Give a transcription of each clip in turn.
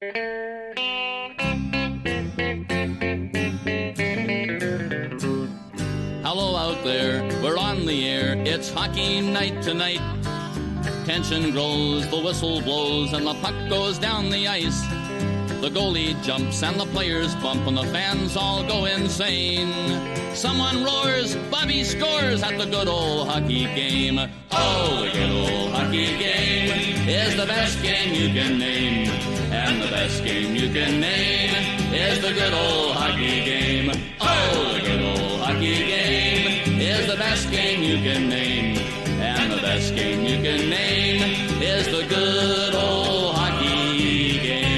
Hello out there, we're on the air, it's hockey night tonight. Tension grows, the whistle blows, and the puck goes down the ice. The goalie jumps and the players bump and the fans all go insane. Someone roars, Bobby scores at the good old hockey game. Oh, the good old hockey game is the best game you can name. And the best game you can name is the good old hockey game. Oh, the good old hockey game is the best game you can name. And the best game you can name is the good old hockey game.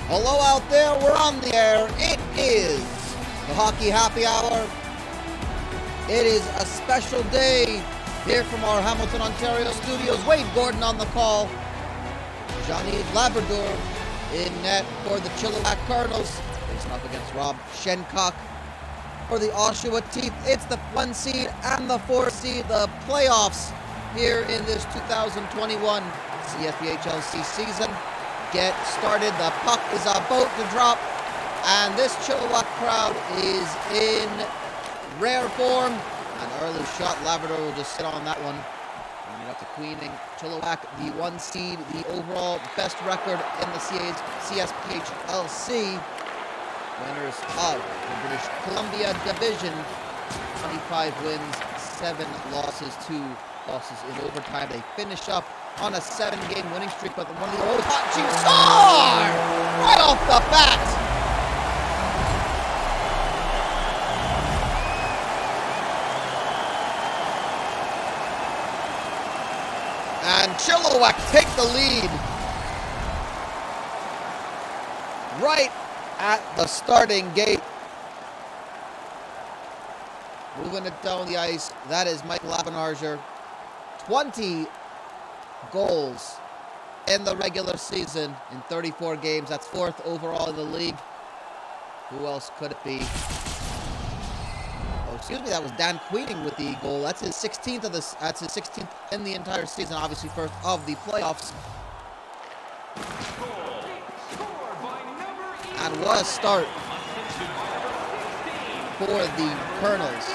Hello out there, we're on the air. It is the Hockey Happy Hour. It is a special day here from our Hamilton, Ontario studios. Wade Gordon on the call. Johnny Labrador in net for the Chilliwack Kernels. Facing up against Rob Shencock for the Oshawa Teeth. It's the 1 seed and the 4 seed, the playoffs here in this 2021 CSPHLC season. Get started. The puck is about to drop, and this Chilliwack crowd is in rare form. An early shot, Labrador will just sit on that one. And up to Queening. Chilliwack, the 1 seed, the overall best record in the CSPHLC. Winners of the British Columbia Division. 25 wins, 7 losses, 2 losses in overtime. They finish up on a 7-game winning streak, but one of the old hot teams score right off the bat. And Chilliwack take the lead right at the starting gate. Moving it down the ice, that is Mike Labenarger. 20 goals in the regular season in 34 games. That's 4th overall in the league. Who else could it be? Oh, excuse me, that was Dan Queening with the goal. That's his 16th of this. That's his 16th in the entire season. Obviously, first of the playoffs. And what a start for the Kernels.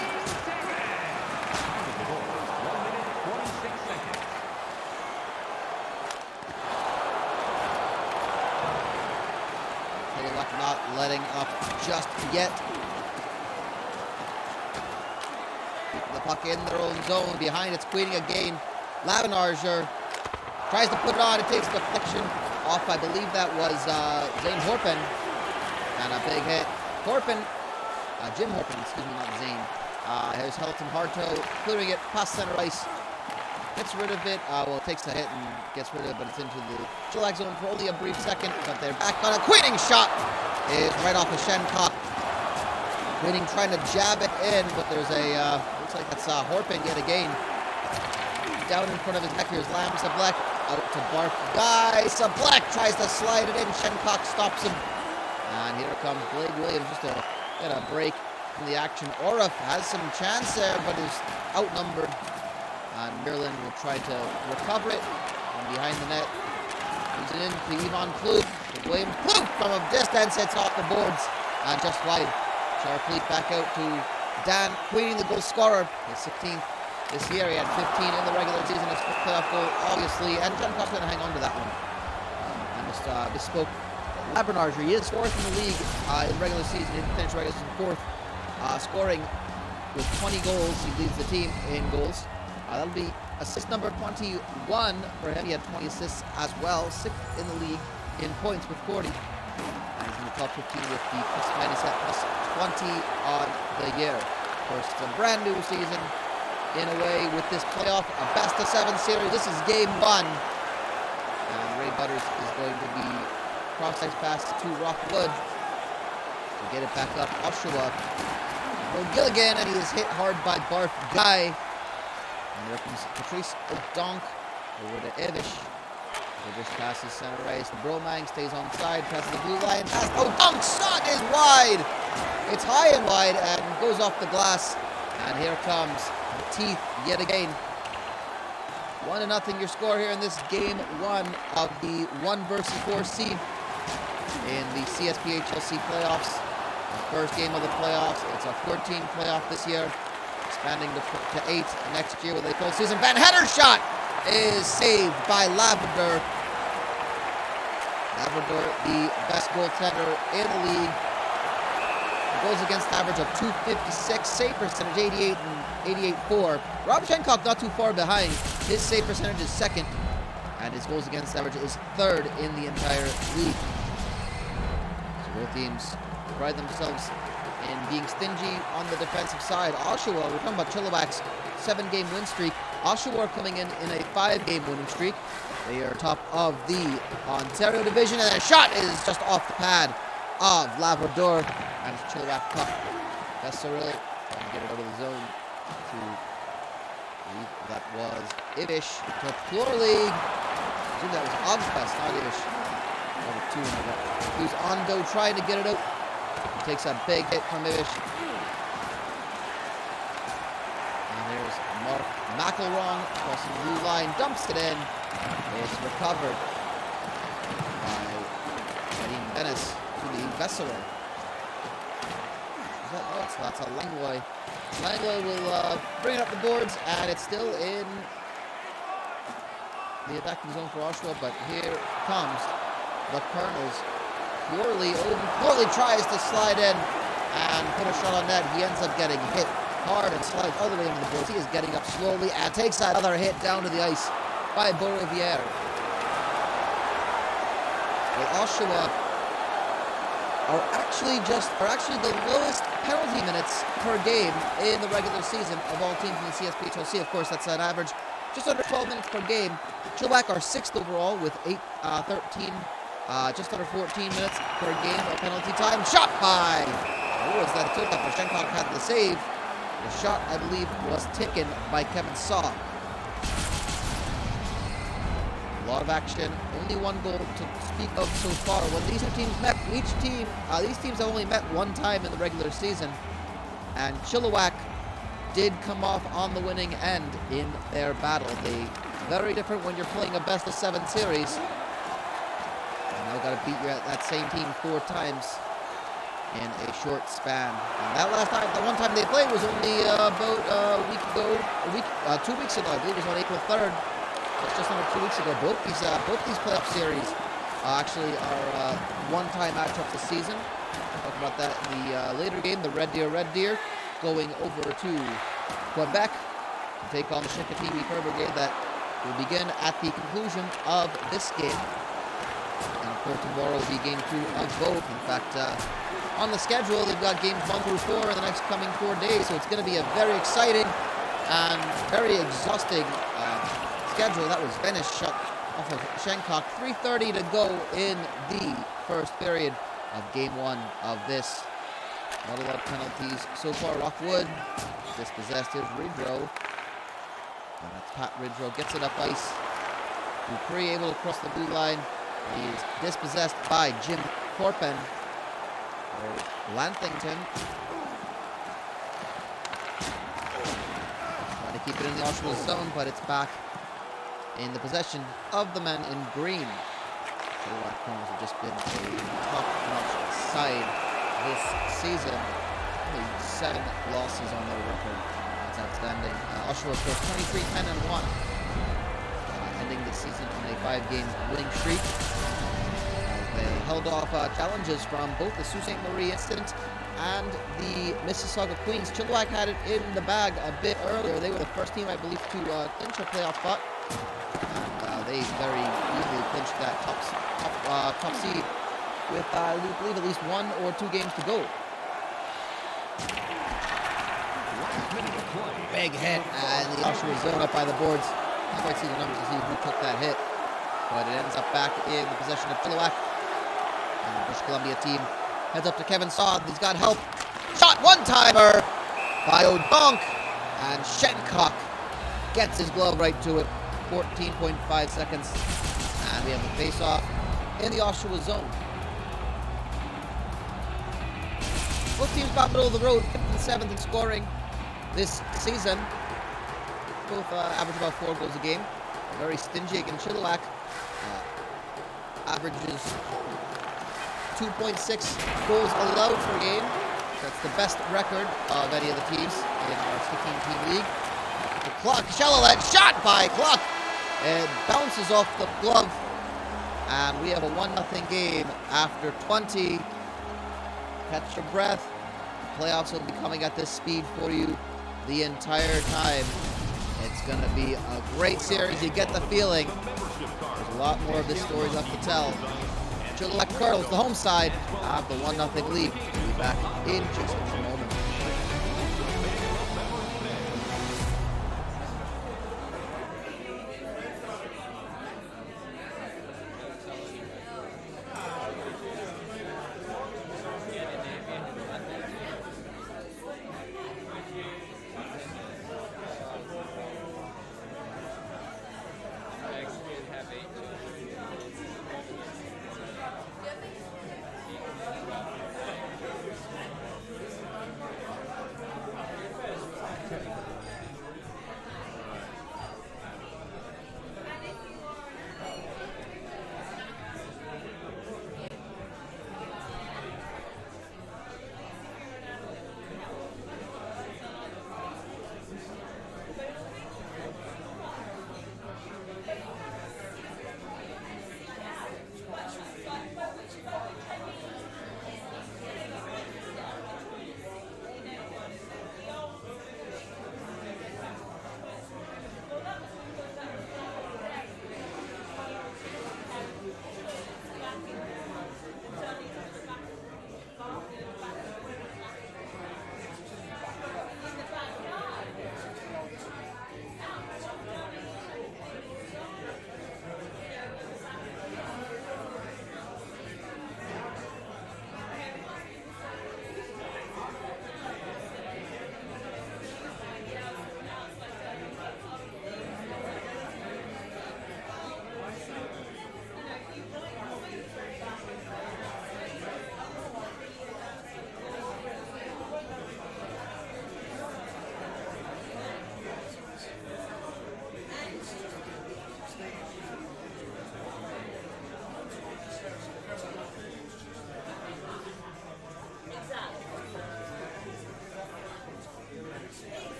Not letting up just yet. The puck in their own zone. Behind it's Queening again. Labenarger tries to put it on. It takes a deflection off. I believe that was Zane Horpin. And a big hit. Jim Horpin, excuse me, not Zane. Here's Helton Harto clearing it past center ice. Gets rid of it. Well, it takes a hit and gets rid of it, but it's into the Chilliwack zone for only a brief second. But they're back on a Queening shot. Is right off of Shencock. Queening trying to jab it in, but there's a, looks like that's Horpin yet again. Down in front of his neck, here's Lam Sablek. Out to Bark. Sablek tries to slide it in. Shencock stops him. And here comes Blake Williams just to get a break from the action. Orif has some chance there, but is outnumbered. And Maryland will try to recover it from behind the net. He's in to Yvonne Klug. Williams Klug from a distance hits off the boards and just wide. Sharply back out to Dan Queening, the goal scorer. His 16th this year. He had 15 in the regular season. His first playoff goal, obviously. And John Copp's going to hang on to that one. And just bespoke Labenarger. He is 4th in the league in the regular season. He finished regular season 4th, scoring with 20 goals. He leads the team in goals. That'll be assist number 21 for him. He had 20 assists as well. 6th in the league in points with 40. And he's in the top 15 with the plus-minus at plus 20 on the year. First, it's a brand new season in a way with this playoff, a best-of-7 series. This is game 1. And Ray Butters is going to be cross-ice pass to Rockwood. to get it back up. Oshawa. Gilligan, and he is hit hard by Barth Guy. And there comes Patrice O'Donk over to Ivish. Ivish passes center ice. Bromang stays on side, passes the blue line. Pass. O'Donk's shot is wide. It's high and wide and goes off the glass. And here comes the teeth yet again. 1-0 your score here in this game 1 of the 1 versus 4 seed in the CSPHLC playoffs. The first game of the playoffs. It's a 14 playoff this year, expanding to 8 next year with a full season. Van Hetter's shot is saved by Labrador. Labrador, the best goaltender in the league. Goals against average of .256, save percentage 88 and 88.4. Rob Shencock not too far behind. His save percentage is second, and his goals against average is third in the entire league. So both teams pride themselves in being stingy on the defensive side. Oshawa, we're talking about Chilliwack's 7-game win streak. Oshawa coming in a 5-game winning streak. They are top of the Ontario division, and a shot is just off the pad of Labrador. And it's Chilliwack puck. Besseril trying to get it out of the zone to, I believe that was Ivish to Plurley. I think that was Ogfest, not Ivish. Number 2 in the net. Who's on go trying to get it out. He takes a big hit from Ivish. And there's Mark McElwrong crossing the blue line, dumps it in. It's recovered by Eddie Dennis to the Besseril. That's a Langlois. Langlois will bring it up the boards, and it's still in the attacking zone for Oshawa, but here comes the Kernels. Worley tries to slide in and put a shot on net. He ends up getting hit hard and slides all the way into the boards. He is getting up slowly and takes another hit down to the ice by Borovier. Oshawa are actually the lowest penalty minutes per game in the regular season of all teams in the CSPHLC. Of course, that's an average just under 12 minutes per game. Chilliwack are 6th overall with 13, just under 14 minutes per game of penalty time. Shot by, who was that? Took that, Shencock had the save. The shot, I believe, was taken by Kevin Saw. A lot of action, only one goal to speak of so far. When these two teams met, these teams have only met one time in the regular season, and Chilliwack did come off on the winning end in their battle. Very different when you're playing a best-of-7 series. And now got to beat that same team 4 times in a short span. And that one time they played was only about a week ago, 2 weeks ago. I believe it was on April 3rd. It's just under 2 weeks ago. Both these playoff series actually are one-time matchups this season. We'll talk about that in the later game. The Red Deer going over to Quebec to take on the Chicoutimi Fur Brigade. That will begin at the conclusion of this game. And of course, tomorrow will be game 2 of both. In fact, on the schedule, they've got games 1 through 4 in the next coming 4 days. So it's going to be a very exciting and very exhausting schedule. That was Venice shut off of Shencock. 3:30 to go in the first period of game 1 of this. Not a lot of penalties so far. Rockwood dispossessed. Here's Ridrow. And that's Pat Ridrow. Gets it up ice. Dupree able to cross the blue line. He is dispossessed by Jim Corpen. Lanthington. Trying to keep it in the Oshawa zone, but it's back in the possession of the men in green. Chilliwack Kernels have just been a top-notch side this season. Only 7 losses on their record. That's outstanding. Oshawa scores 23-10-1, ending the season on a 5-game winning streak. They held off challenges from both the Sault Ste. Marie incident and the Mississauga Queens. Chilliwack had it in the bag a bit earlier. They were the first team, I believe, to clinch a playoff spot. And they very easily clinched that top seed with, I believe, at least 1 or 2 games to go. Big hit, and the Oshawa zone up by the boards. Can't quite see the numbers to see who took that hit, but it ends up back in the possession of Chilliwack. And the British Columbia team Heads up to Kevin Saad. He's got help. Shot one-timer by O'Donk. And Shencock gets his glove right to it. 14.5 seconds. And we have the face-off in the Oshawa zone. Both teams got middle of the road, 5th and 7th in scoring this season. Both average about 4 goals a game. Very stingy against Chilliwack. Averages 2.6 goals allowed per game. That's the best record of any of the teams in our 16-team league. The Clock, shallow lead shot by Clock. It bounces off the glove. And we have a 1-0 game after 20. Catch your breath. The playoffs will be coming at this speed for you the entire time. It's going to be a great series. You get the feeling. There's a lot more of this story left to tell. Chilliwack Kernels, the home side, have the 1-0 lead. We'll be back in just a moment.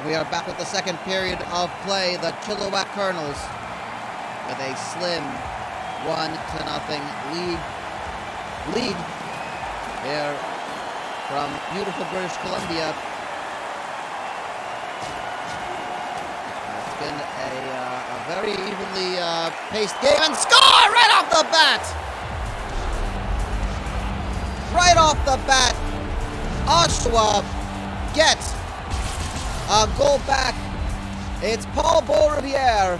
We are back with the second period of play. The Chilliwack Kernels with a slim 1-0 lead here from beautiful British Columbia. It's been a very evenly paced game, and score right off the bat! Right off the bat, Oshawa gets a goal back. It's Paul Beaurivière.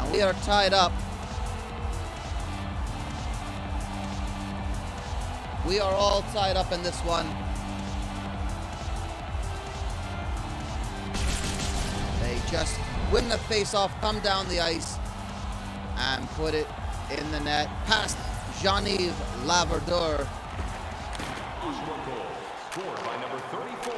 And we are tied up. We are all tied up in this one. They just win the face-off, come down the ice, and put it in the net past Jean-Yves Laverdure. Scored by number 34,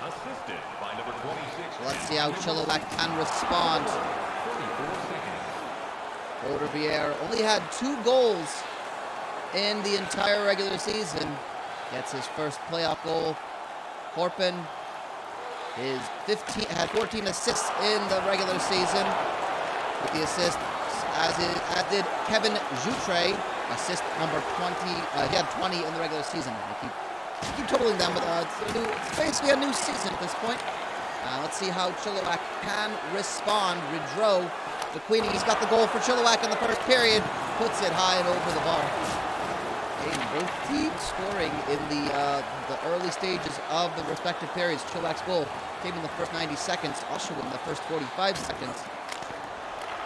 assisted by number 26. Let's see how Chilliwack can respond. 34 seconds. Beaurivière only had 2 goals in the entire regular season. Gets his first playoff goal. Horpin had 14 assists in the regular season. With the assist, as did Kevin Joutre, assist number 20. He had 20 in the regular season. I keep totaling them, but it's basically a new season at this point. Let's see how Chilliwack can respond. Ridro to Queenie. He's got the goal for Chilliwack in the first period. Puts it high and over the bar. Both teams scoring in the early stages of the respective periods. Chilliwack's goal came in the first 90 seconds. Oshawa in the first 45 seconds.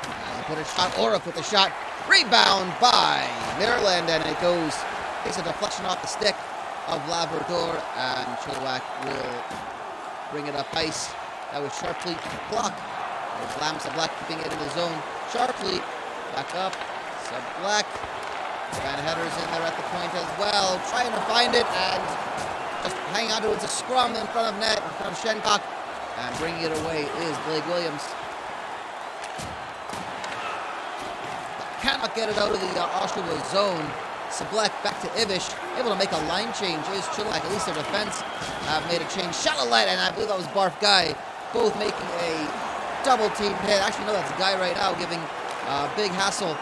And put a shot. Orif with a shot. Rebound by Maryland, and it goes. Takes a deflection off the stick of Labrador, and Chilliwack will bring it up ice. That was sharply blocked. There's Lam Sablak keeping it in the zone. Sharply back up. Sablak. Van Hedder's in there at the point as well, trying to find it and just hanging on to it. It's a scrum in front of net, in front of Shencock, and bringing it away is Blake Williams. Cannot get it out of the Oshawa zone. Sablak back to Ivish, able to make a line change is Chilliwack. At least their defense have made a change. Shalalet, and I believe that was Barf Guy, both making a double team hit. Actually, no, that's Guy right now, giving a big hassle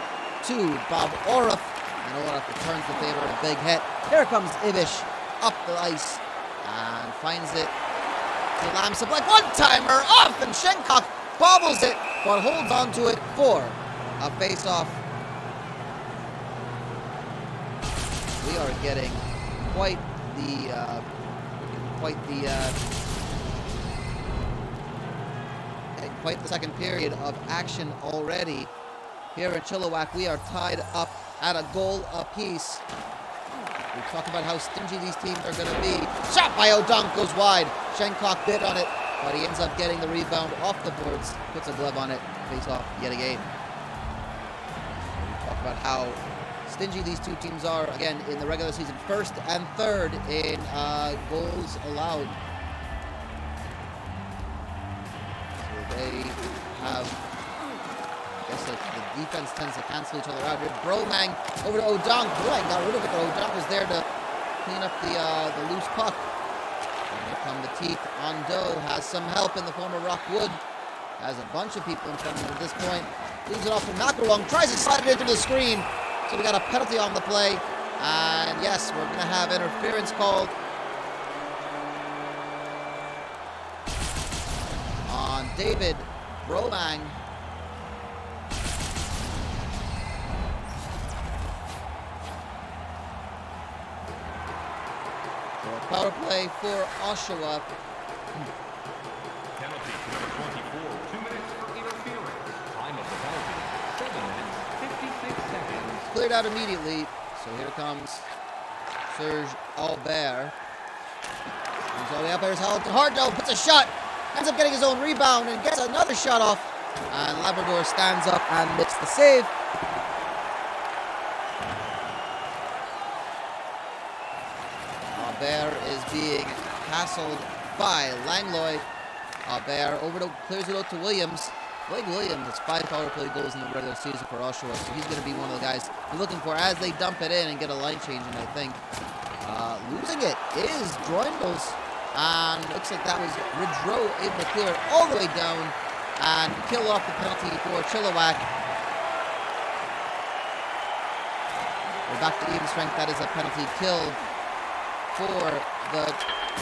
to Bob Orif. And Orif returns the favor of a big hit. Here comes Ivish up the ice and finds it to Lam Sablak. One-timer off, and Shencock bobbles it, but holds on to it for a face-off. We are getting quite the second period of action already. Here in Chilliwack, we are tied up at a goal apiece. We talked about how stingy these teams are going to be. Shot by O'Dunk goes wide. Shencock bit on it, but he ends up getting the rebound off the boards. Puts a glove on it. Face off yet again. We talked about how stingy these two teams are, again, in the regular season. First and third in goals allowed. So they have... I guess the defense tends to cancel each other out here. Bromang over to O'Dunk. Bromang got rid of it, but O'Dunk was there to clean up the loose puck. And here come the teeth on Doe. Has some help in the form of Rockwood. Has a bunch of people in front of him at this point. Leaves it off to Macarong. Tries to slide it into the screen. So we got a penalty on the play. And yes, we're going to have interference called on David Bromang. Power play for Oshawa. Penalty to number 24, 2 minutes for interference. Time of the penalty, 7 minutes, 56 seconds. Cleared out immediately. So here comes Serge Albert. He's all the way up there. Hardell puts a shot. Ends up getting his own rebound and gets another shot off. And Labrador stands up and makes the save. Albert is being hassled by Langlois. Albert clears it out to Williams. Blake Williams has 5 power play goals in the regular season for Oshawa, so he's going to be one of the guys we're looking for as they dump it in and get a line change in, I think. Losing it is Droindles, and looks like that was Ridro able to clear it all the way down and kill off the penalty for Chilliwack. We're back to even strength. That is a penalty kill for the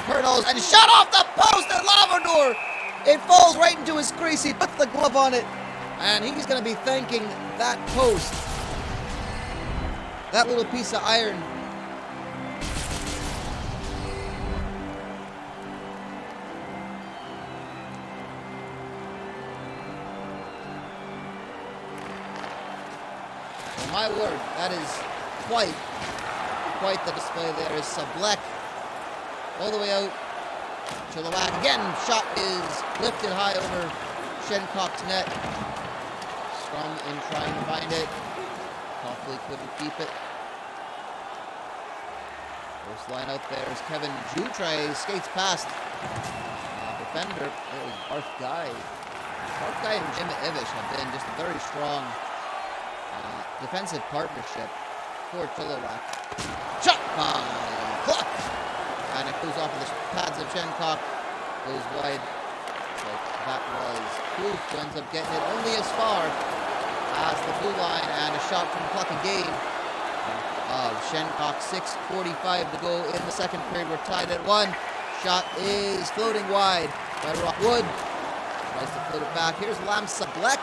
Kernels, and shot off the post at Labrador. It falls right into his crease. He puts the glove on it, and he's going to be thanking that post. That little piece of iron. Oh, my word, that is quite the display there. Is Sablak all the way out. Chilliwack again. Shot is lifted high over Shencock's net. Scrum in trying to find it. Coughley couldn't keep it. First line out there is Kevin Jutre. Skates past defender. It was Barth Guy. Barth Guy and Jim Ivish have been just a very strong defensive partnership for Chilliwack. Shot by Cluck! And it goes off of the pads of Shencock. Goes wide. But that was Kloof, who ends up getting it only as far as the blue line. And a shot from Cluck again. Shencock, 6:45 to go in the second period. We're tied at 1. Shot is floating wide. Red Rock Wood tries to put it back. Here's Lamsa Black.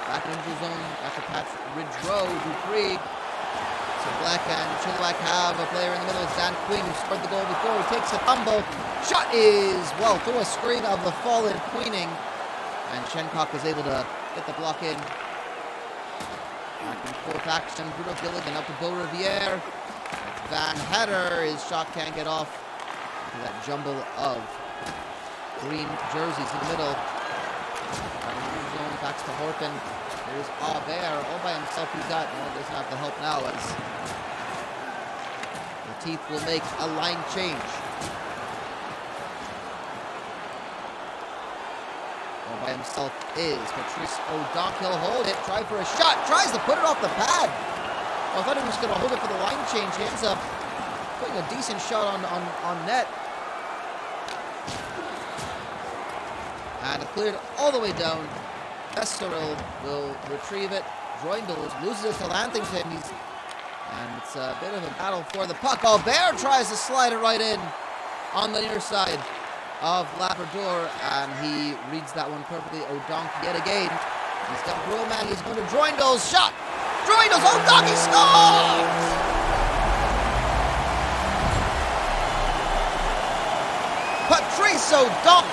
Back in injury zone after Patch Ridge Row. Dupree. So Black and Chilliwack have a player in the middle. It's Dan Queen, who scored the goal before. He takes a tumble. Shot is, well, through a screen of the fallen Queening. And Shencock is able to get the block in. Back in fourth action. Bruno Gilligan up to Beau Riviere. Van Header. His shot can't get off. Into that jumble of green jerseys in the middle. Zone backs to Horpin. There's Aubert all by himself. He's got, well, doesn't have the help now as the Teeth will make a line change. All by himself is Patrice O'Donk. He'll hold it, try for a shot, tries to put it off the pad. I thought he was going to hold it for the line change. He ends up putting a decent shot on net. And it cleared all the way down. Besseril will retrieve it. Droindl loses it to Lanthington. And it's a bit of a battle for the puck. Albert tries to slide it right in on the near side of Labrador. And he reads that one perfectly. O'Donk yet again. He's got Broman. He's going to Droindl's shot. Droindl's O'Donk. He scores! Patrice O'Donk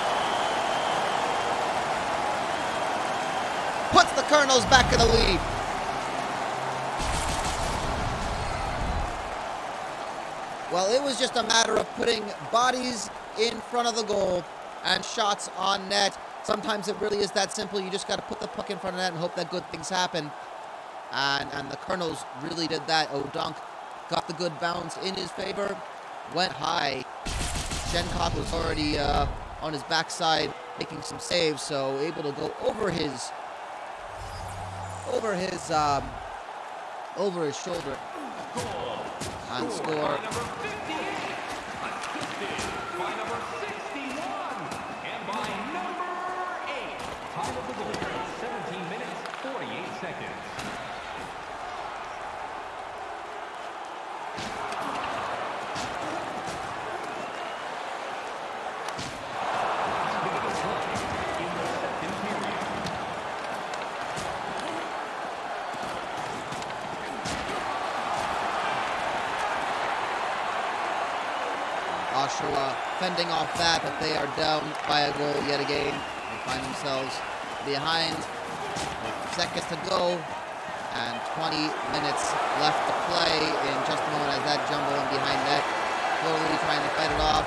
puts the Kernels back in the lead. Well, it was just a matter of putting bodies in front of the goal and shots on net. Sometimes it really is that simple. You just got to put the puck in front of net and hope that good things happen. And the Kernels really did that. O'Donk got the good bounce in his favor, went high. Shencock was already on his backside making some saves, so able to go over his shoulder and score. By number 61, and by number 8. Time of the goal, 17 minutes, 48 seconds. Oshawa fending off that, but they are down by a goal yet again. They find themselves behind with seconds to go and 20 minutes left to play in just a moment as that jumble in behind net. Slowly trying to fight it off.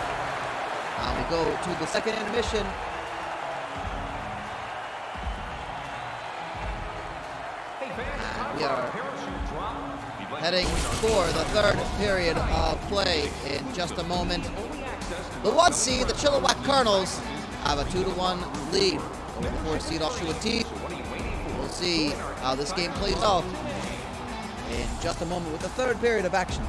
We go to the second intermission. And we are heading for the third period of play in just a moment. The 1 seed, the Chilliwack Kernels, have a 2-1 lead over the 4th seed Oshawa Teeth. We'll see how this game plays off in just a moment with the third period of action.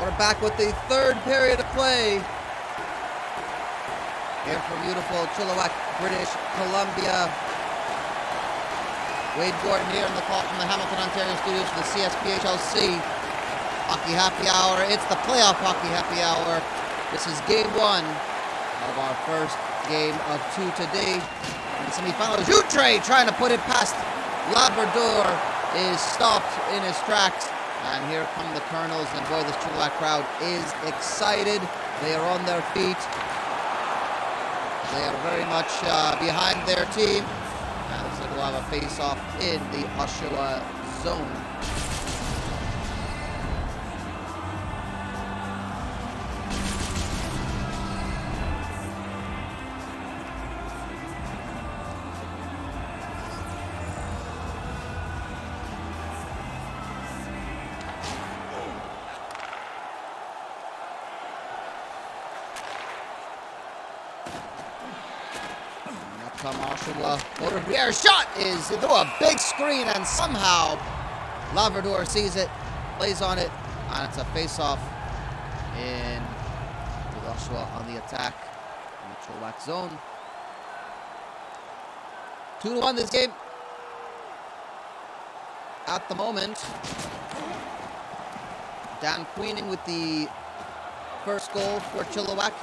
We're back with the third period of play here from beautiful Chilliwack, British Columbia. Wade Gordon here on the call from the Hamilton, Ontario studios for the CSPHLC Hockey Happy Hour. It's the playoff Hockey Happy Hour. This is game one of our first game of two today. In the semifinals, Outre trying to put it past Labrador is stopped in his tracks. And here come the Kernels, and boy, this Chilliwack crowd is excited. They are on their feet. They are very much behind their team. And looks like we'll have a face-off in the Oshawa zone. Come Oshawa. Motor shot is through a big screen, and somehow Labrador sees it, plays on it, and it's a face-off in with Oshawa on the attack in the Chilliwack zone. 2-1 this game at the moment. Dan Queening with the first goal for Chilliwack.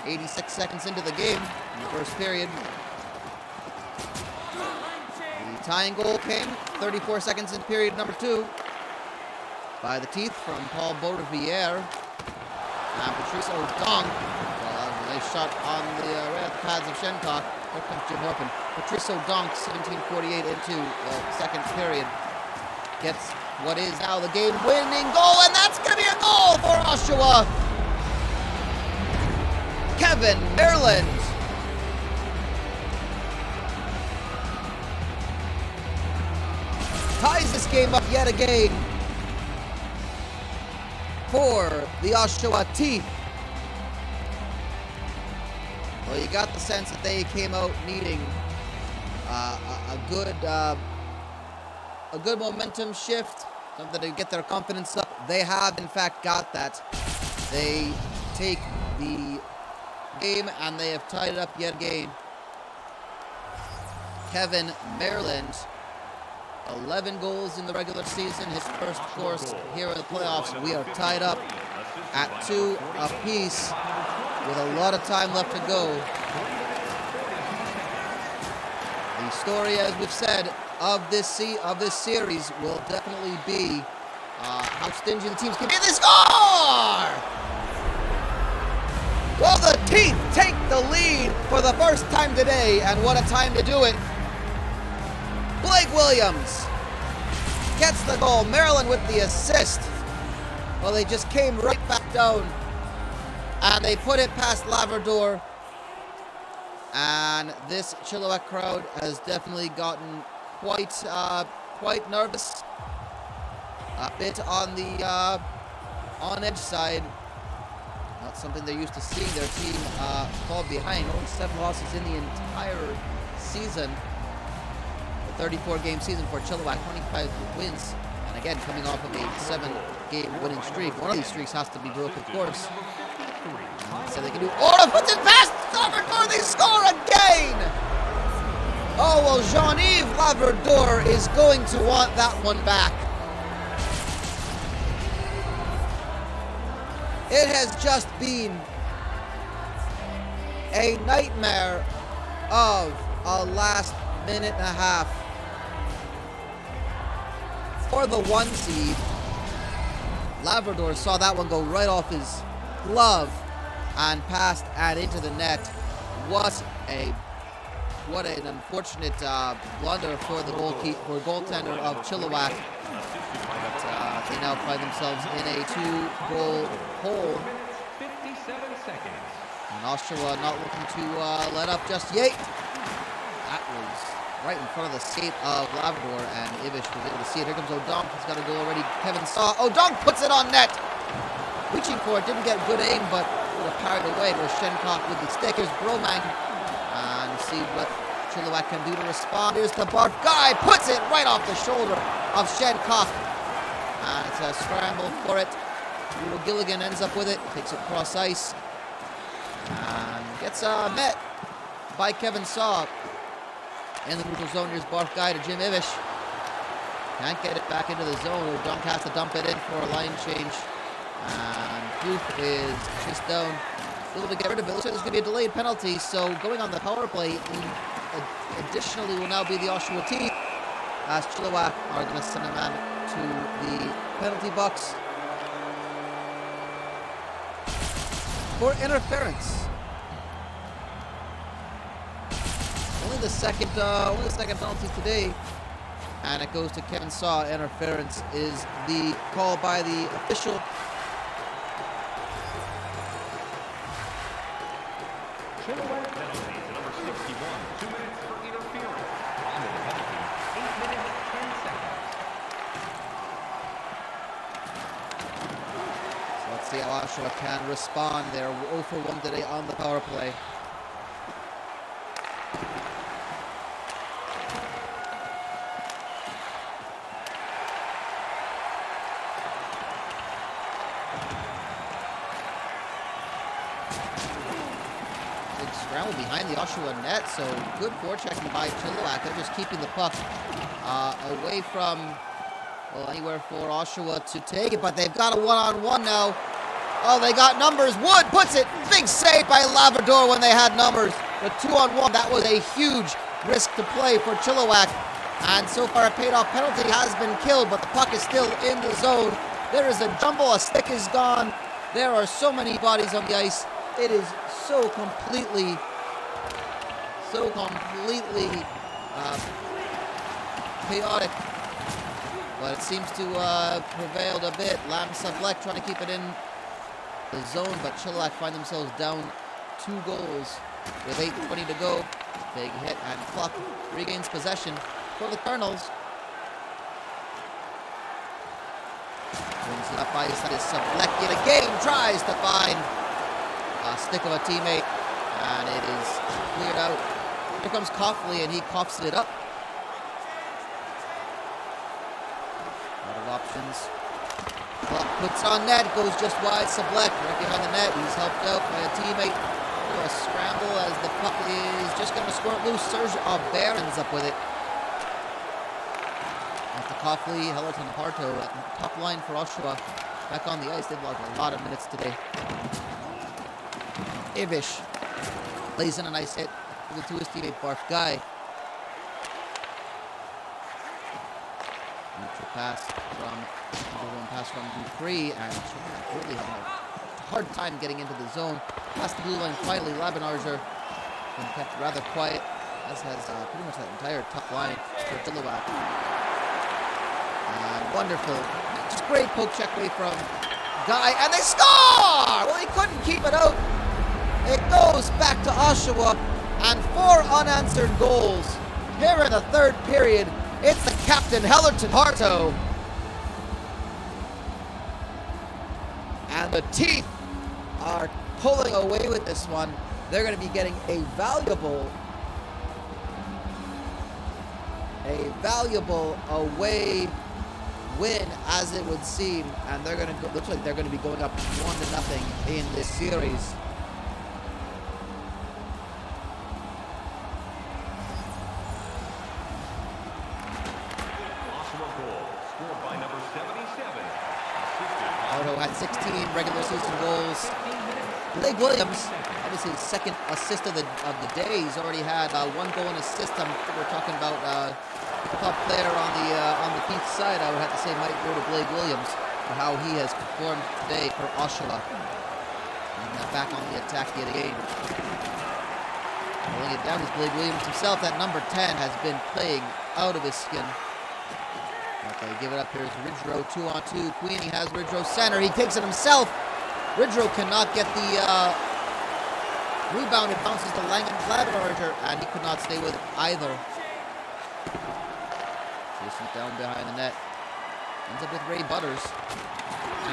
86 seconds into the game in the first period. The tying goal came 34 seconds in period number 2 by the teeth from Paul Beaurevière. And Patrice O'Dong, well, that was a nice shot on the right at the pads of Shencock. Here comes Jim Orpin. Patrice O'Dong, 17:48 into the second period, gets what is now the game-winning goal, and that's going to be a goal for Oshawa. Kevin Maryland ties this game up yet again for the Oshawa team. Well, you got the sense that they came out needing a good momentum shift, something to get their confidence up. They have, in fact, got that. They take the game and they have tied it up yet again. Kevin Maryland, 11 goals in the regular season, his first, of course, here in the playoffs. We are tied up at 2 apiece with a lot of time left to go. The story, as we've said, of this series will definitely be how stingy the teams can be. They score! Well, the Teeth take the lead for the first time today, and what a time to do it. Blake Williams gets the goal. Maryland with the assist. Well, they just came right back down, and they put it past Labrador. And this Chilliwack crowd has definitely gotten quite nervous. A bit on the on-edge side. Not something they're used to seeing their team fall behind. Only 7 losses in the entire season. The 34-game season for Chilliwack, 25 wins. And again, coming off of a 7-game winning streak. One of these streaks has to be broken, of course. So they can do. Oh, puts it past Labrador. They score again. Oh, well, Jean-Yves Labrador is going to want that one back. It has just been a nightmare of a last minute and a half for the 1 seed. Labrador saw that one go right off his glove and passed and into the net. What an unfortunate blunder for the goaltender of Chilliwack. But they now find themselves in a 2-goal hole. 57 seconds. And Oshawa not looking to let up just yet. That was right in front of the skate of Labrador, and Ibish was able to see it. Here comes O'Donk. He's got a goal already. Kevin saw. O'Donk puts it on net. Reaching for it, didn't get good aim, but would have carried away. It was Shencock with the stick. Here's Bromang. And see what Chilliwack can do to respond. Here's the Bart guy. Puts it right off the shoulder of Shencock. And it's a scramble for it. Gilligan ends up with it, takes it cross ice, and gets met by Kevin Saw. In the neutral zone, here's Barf Guy to Jim Ivish. Can't get it back into the zone. Dunk has to dump it in for a line change. And Booth is just down. Able to get rid of it. Looks like there's going to be a delayed penalty. So going on the power play, additionally will now be the Oshawa team, as Chilliwack are going to send a man to the penalty box for interference. Only the second penalty today, and it goes to Kevin Saw. Interference is the call by the official. Chilliwack penalty to number 61. 2 minutes for interference. On to the penalty. 8 minutes, 10 seconds. So let's see how Oshawa can respond. They're 0 for 1 today on the power play. Scramble behind the Oshawa net, so good forechecking by Chilliwack. They're just keeping the puck away from, well, anywhere for Oshawa to take it, but they've got a one-on-one now. Oh, they got numbers. Wood puts it. Big save by Labrador when they had numbers. The 2-on-1, that was a huge risk to play for Chilliwack, and so far a paid-off penalty has been killed, but the puck is still in the zone. There is a jumble. A stick is gone. There are so many bodies on the ice. It is so completely chaotic, but it seems to prevailed a bit. Lam Sablek trying to keep it in the zone, but Chilliwack find themselves down 2 goals with 8:20 to go. Big hit, and Cluck regains possession for the Kernels. Brings it up by his side. Sablek yet again tries to find a stick of a teammate, and it is cleared out. Here comes Coughley, and he coughs it up. A lot of options. Cluck puts on net, goes just wide. Sablek right behind the net. He's helped out by a teammate. A scramble as the puck is just going to squirt loose. Serge Aubert ends up with it. After Coughley, Hellerton, Parto at the top line for Oshawa back on the ice. They've lost a lot of minutes today. Ivish lays in a nice hit to his teammate Barf Guy. Neutral pass from Dupree, and really having a hard time getting into the zone. Past the blue line finally. Labenarger been kept rather quiet, as has pretty much that entire top line for Chilliwack. Wonderful, just great poke check away from Guy, and they score! Well, he couldn't keep it out. It goes back to Oshawa, and 4 unanswered goals here in the third period. It's the captain, Hellerton Harto. And the Teeth are pulling away with this one. They're going to be getting a valuable away win, as it would seem, and they're going to looks like they're going to be going up 1-0 in this series. Otto had 16 regular season goals. Blake Williams, that was his second assist of the day. He's already had 1 goal and assist. We're talking about the top player on the Keith side. I would have to say might go to Blake Williams for how he has performed today for Oshawa. And back on the attack yet again. Pulling it down is Blake Williams himself. That number 10 has been playing out of his skin. They give it up. Here's Ridgerow 2-on-2. Queenie has Ridgerow center. He takes it himself. Ridgerow cannot get the rebound. It bounces to Labrador, and he could not stay with it either. Jason down behind the net. Ends up with Ray Butters.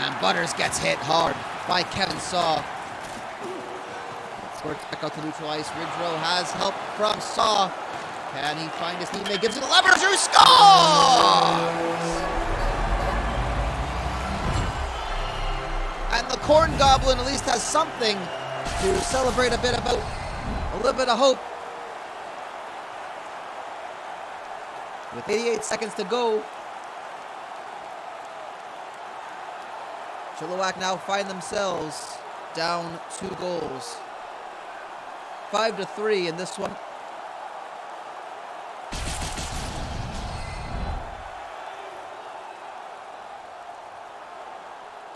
And Butters gets hit hard by Kevin Saw. Squirts back out to neutral ice. Ridgerow has help from Saw. Can he find his teammate? Gives it to Labrador, who scores! And the Corn Goblin at least has something to celebrate a bit about. A little bit of hope. With 88 seconds to go, Chilliwack now find themselves down 2 goals. 5-3 in this one.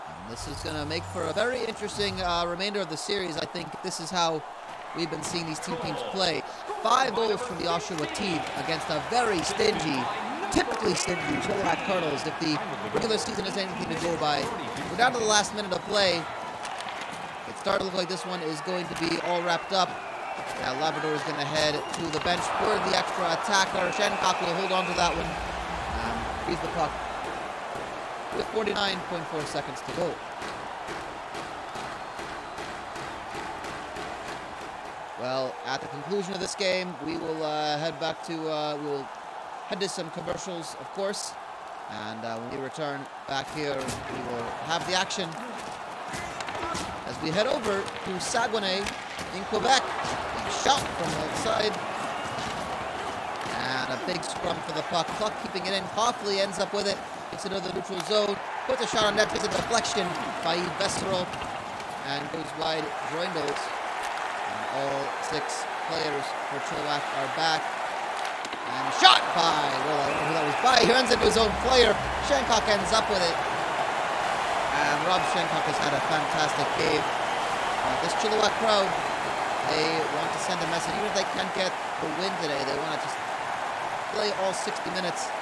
And this is going to make for a very interesting remainder of the series. I think this is how we've been seeing these two teams play. 5 goals from the Oshawa team against a very stingy, typically stingy Chilliwack Kernels. If the regular season is anything to go by, we're down to the last minute of play. It's starting to look like this one is going to be all wrapped up. Now Labrador is going to head to the bench for the extra attacker. Shancock will hold on to that one. Freeze the puck with 49.4 seconds to go. Well, at the conclusion of this game, we will head back to, we'll head to some commercials, of course. And when we return back here, we will have the action as we head over to Saguenay in Quebec. Big shot from the outside. And a big scrum for the puck. Puck keeping it in. Hoffley ends up with it. Gets into the neutral zone. Puts a shot on net. Takes a deflection by Yves Vesseral. And goes wide. Joindles. And all 6 players for Chilliwack are back. And shot by, well, I don't know who that was by. He runs into his own player. Shancock ends up with it. And Rob Shancock has had a fantastic game. This Chilliwack crowd, they want to send a message. Even if they can't get the win today, they want to just play all 60 minutes.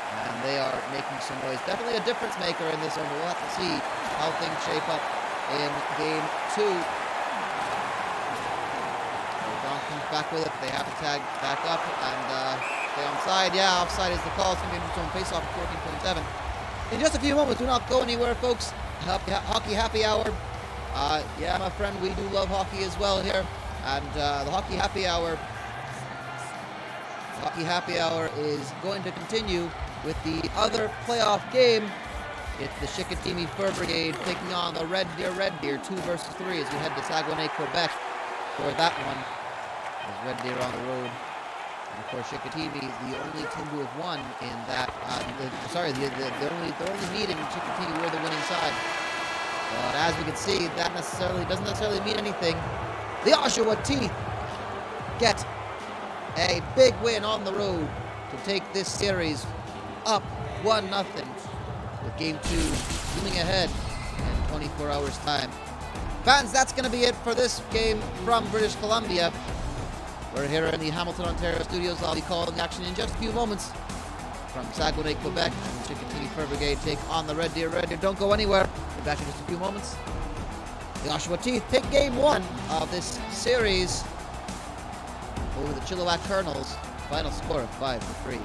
And they are making some noise. Definitely a difference maker in this one. We'll have to see how things shape up in game 2. Comes back with it. They have to tag back up and stay onside. Yeah, offside is the call. It's going to be a face-off at 14.7. In just a few moments, do not go anywhere, folks. Hockey Happy Hour. Yeah, my friend, we do love hockey as well here. And the Hockey Happy Hour is going to continue with the other playoff game. It's the Chicoutimi Fur Brigade taking on the Red Deer 2 versus 3 as we head to Saguenay, Quebec for that one. Red Deer on the road. And of course, Chicoutimi, the only team who have won in that. The only meeting in Chicoutimi were the winning side. But as we can see, that doesn't necessarily mean anything. The Oshawa Teeth get a big win on the road to take this series up 1-0 with Game 2 zooming ahead in 24 hours' time. Fans, that's going to be it for this game from British Columbia. We're here in the Hamilton, Ontario studios. I'll be calling the action in just a few moments from Saguenay, Quebec. And Chicoutimi Fur Brigade take on the Red Deer. Don't go anywhere. We'll be back in just a few moments. The Oshawa Teeth take game 1 of this series over the Chilliwack Kernels. Final score of 5-3.